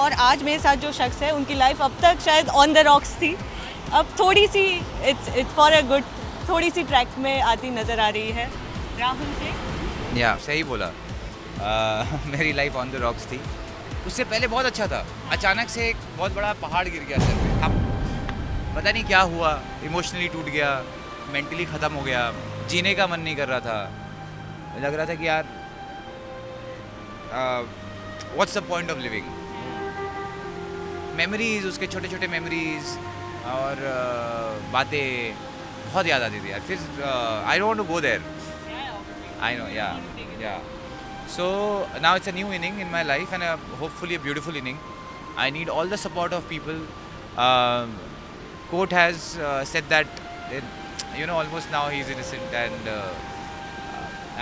और आज मेरे साथ जो शख्स है उनकी लाइफ अब तक शायद ऑन द रॉक्स थी, अब थोड़ी see it's for a good, थोड़ी सी ट्रैक में आती नज़र आ रही है। राहुल से या सही बोला। मेरी लाइफ ऑन द रॉक्स थी, उससे पहले बहुत अच्छा था। अचानक से एक बहुत बड़ा पहाड़ गिर गया सर पे। अब पता नहीं क्या हुआ, इमोशनली टूट गया, मेंटली ख़त्म हो गया, जीने का मन नहीं कर रहा था। लग रहा था कि यार what's the point of living. Memories, उसके छोटे छोटे मेमोरीज और बातें बहुत याद आती थी यार। फिर I don't want to go there, I know, yeah so now it's a new inning in my life and hopefully a beautiful inning. I need all the support of people. Court has said that almost now he's innocent, and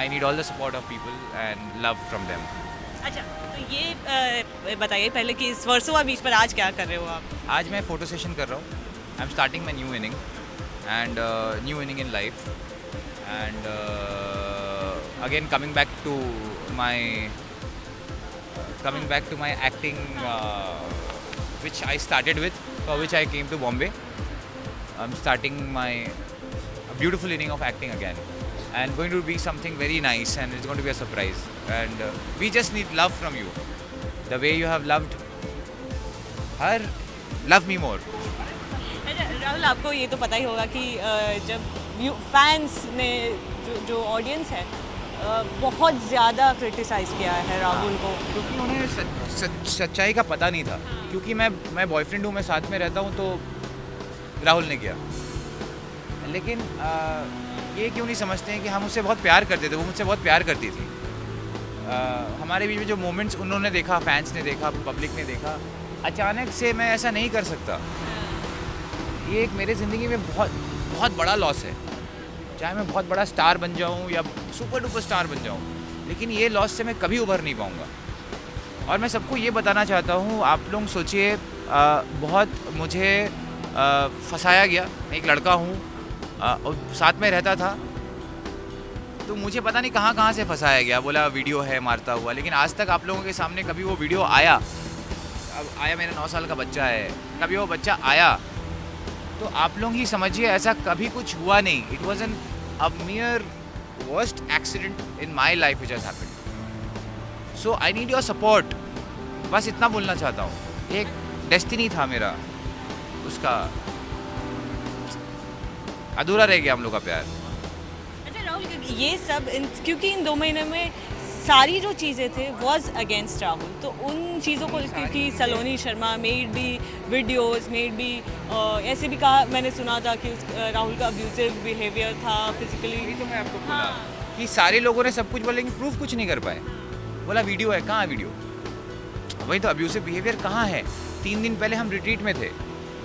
I need all the support of people and love from them. अच्छा, तो ये बताइए पहले कि इस वर्सोवा बीच पर आज क्या कर रहे हो आप? आज मैं फोटो सेशन कर रहा हूँ। I am starting my new inning and new inning in life and again coming back to my acting, which I started with, for which I came to Bombay. I'm starting my beautiful inning of acting again, and going to be something very nice, and it's going to be a surprise, and we just need love from you, the way you have loved her. Love me more. अच्छा, राहुल, आपको ये तो पता ही होगा कि जब fans ने जो ऑडियंस है बहुत ज़्यादा क्रिटिसाइज़ किया है राहुल को, क्योंकि उन्हें सच्चाई का पता नहीं था। क्योंकि मैं बॉयफ्रेंड हूँ, मैं साथ में रहता हूँ, तो राहुल ने किया। लेकिन ये क्यों नहीं समझते हैं कि हम उससे बहुत प्यार करते थे, वो मुझसे बहुत प्यार करती थी। हमारे बीच में जो मोमेंट्स उन्होंने देखा, फैंस ने देखा, पब्लिक ने देखा, अचानक से मैं ऐसा नहीं कर सकता। ये एक मेरे ज़िंदगी में बहुत बहुत बड़ा लॉस है। चाहे मैं बहुत बड़ा स्टार बन जाऊँ या सुपर डुपर स्टार बन जाऊँ, लेकिन ये लॉस से मैं कभी उभर नहीं पाऊँगा। और मैं सबको ये बताना चाहता हूँ, आप लोग सोचिए, बहुत मुझे फंसाया गया। मैं एक लड़का हूँ और साथ में रहता था, तो मुझे पता नहीं कहाँ कहाँ से फंसाया गया। बोला वीडियो है मारता हुआ, लेकिन आज तक आप लोगों के सामने कभी वो वीडियो आया? अब आया, मेरा 9 साल का बच्चा है, कभी वो बच्चा आया? तो आप लोग ही समझिए, ऐसा कभी कुछ हुआ नहीं। It was an a मियर worst accident in my life which has happened. So I need your support, बस इतना बोलना चाहता हूँ। एक डेस्टिनी था मेरा, उसका अधूरा रह गया हम लोग का प्यार। अच्छा राहुल, ये सब क्योंकि इन 2 महीने में सारी जो चीज़ें थे वॉज अगेंस्ट राहुल, तो उन चीज़ों को, क्योंकि सलोनी शर्मा मेड भी वीडियोस, मेड भी ऐसे भी कहा, मैंने सुना था कि राहुल का अब्यूजिव बिहेवियर था फिजिकली। तो मैं आपको बोला कि सारे लोगों ने सब कुछ बोला, लेकिन प्रूफ कुछ नहीं कर पाए। बोला वीडियो है, कहाँ वीडियो? वही तो, अब्यूसिव बिहेवियर कहाँ है? 3 दिन पहले हम रिट्रीट में थे,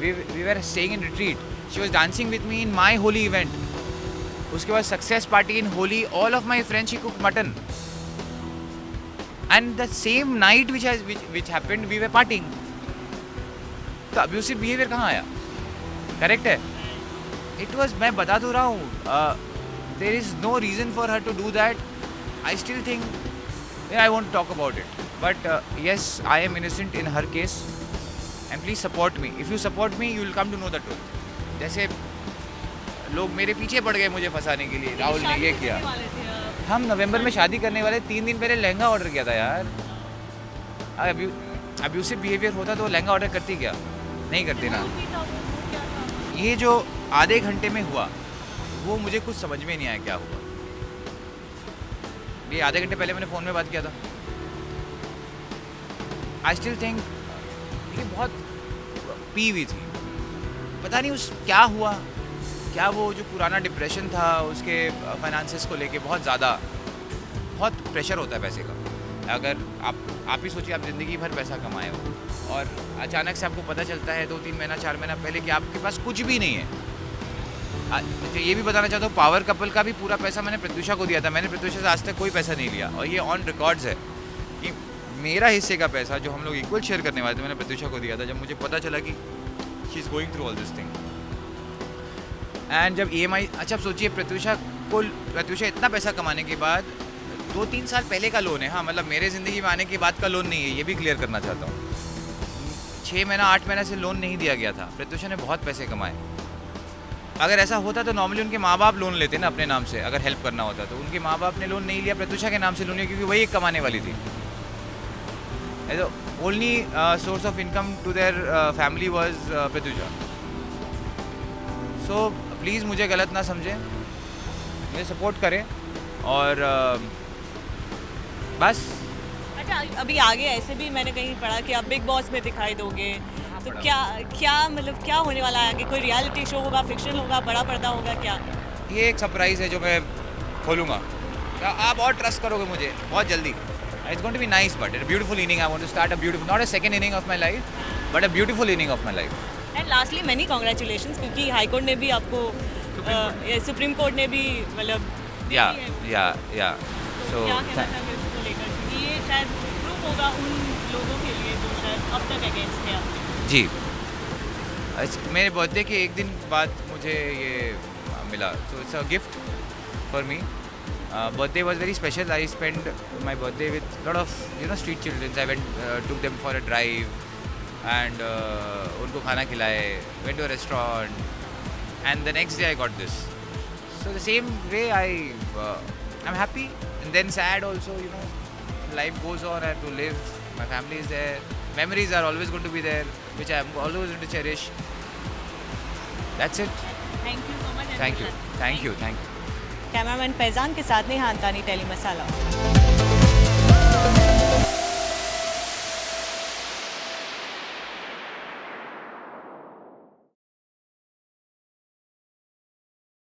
we were staying in retreat, she was dancing with me in my Holi event. उसके बाद success party in Holi, all of my friends she cook mutton, and the same night which happened we were partying. तो abusive behavior कहाँ आया? Correct है? It was, मैं बता तो रहा हूँ, there is no reason for her to do that. I still think, I won't talk about it, but yes, I am innocent in her case, and please support me. If you support me, you will come to know the truth. जैसे लोग मेरे पीछे पड़ गए मुझे फंसाने के लिए, राहुल ने ये किया। हम नवंबर में शादी करने वाले, 3 दिन पहले लहंगा ऑर्डर किया था यार। अब्यूसिव बिहेवियर होता तो लहंगा ऑर्डर करती क्या? नहीं करती ना। ये जो आधे घंटे में हुआ, वो मुझे कुछ समझ में नहीं आया क्या हुआ। ये आधे घंटे पहले मैंने फ़ोन में बात किया था। आई स्टिल थिंक ये बहुत पी हुई थी, पता नहीं उस क्या हुआ, क्या वो जो पुराना डिप्रेशन था उसके फाइनेंसेस को लेके बहुत प्रेशर होता है पैसे का। अगर आप ही सोचिए, आप ज़िंदगी भर पैसा कमाए हो और अचानक से आपको पता चलता है 2-3 महीना 4 महीना पहले कि आपके पास कुछ भी नहीं है। तो ये भी बताना चाहता हूँ, पावर कपल का भी पूरा पैसा मैंने प्रत्युषा को दिया था। मैंने प्रत्युषा से आज तक कोई पैसा नहीं लिया, और ये ऑन रिकॉर्ड्स है कि मेरा हिस्से का पैसा जो हम लोग इक्वल शेयर करने वाले थे, मैंने प्रत्युषा को दिया था जब मुझे पता चला कि she is going through all this thing. And जब EMI, अच्छा सोचिए, प्रत्युषा इतना पैसा कमाने के बाद 2-3 साल पहले का लोन है। हाँ, मतलब मेरे ज़िंदगी में आने के बाद का लोन नहीं है, ये भी क्लियर करना चाहता हूँ। 6 महीना 8 महीना से लोन नहीं दिया गया था। प्रत्युषा ने बहुत पैसे कमाए। अगर ऐसा होता तो नॉर्मली उनके माँ बाप लोन लेते ना अपने नाम से, अगर हेल्प करना होता तो। उनके माँ बाप ने लोन नहीं लिया, प्रत्युषा के नाम से लोन लिया, क्योंकि वही एक कमाने वाली थी। Only source of income to their family was Pratyusha. So please मुझे गलत ना समझें, मुझे सपोर्ट करें और बस। अच्छा, अभी आगे ऐसे भी मैंने कहीं पढ़ा कि आप बिग बॉस में दिखाई दोगे, तो क्या मतलब क्या होने वाला है आगे? कोई रियलिटी शो होगा, फिक्शन होगा, बड़ा पर्दा होगा क्या? ये एक सरप्राइज़ है जो मैं खोलूँगा। आप और ट्रस्ट करोगे मुझे बहुत जल्दी। It's going to be nice, but it's beautiful inning. I want to start a beautiful, not a second inning of my life, but a beautiful inning of my life. And lastly many congratulations, क्योंकि high court ने भी आपको, supreme court ने भी मतलब या तो क्या कहना चाहोगे इसको लेकर? क्योंकि ये शायद प्रूफ होगा उन लोगों के लिए जो शायद अब तक अगेंस्ट थे आपके। जी, मेरे बर्थडे के एक दिन बाद मुझे ये मिला, so it's a gift for me. Birthday was very special. I spent my birthday with lot of street children. I took them for a drive and उनको खाना खिलाए, went to a restaurant, and the next day I got this. So the same way I'm happy and then sad also. Life goes on. I have to live. My family is there. Memories are always going to be there, which I am always going to cherish. That's it. Thank you so much. Thank you. Cameraman Faizan के साथ Neha अंतानी, tele मसाला।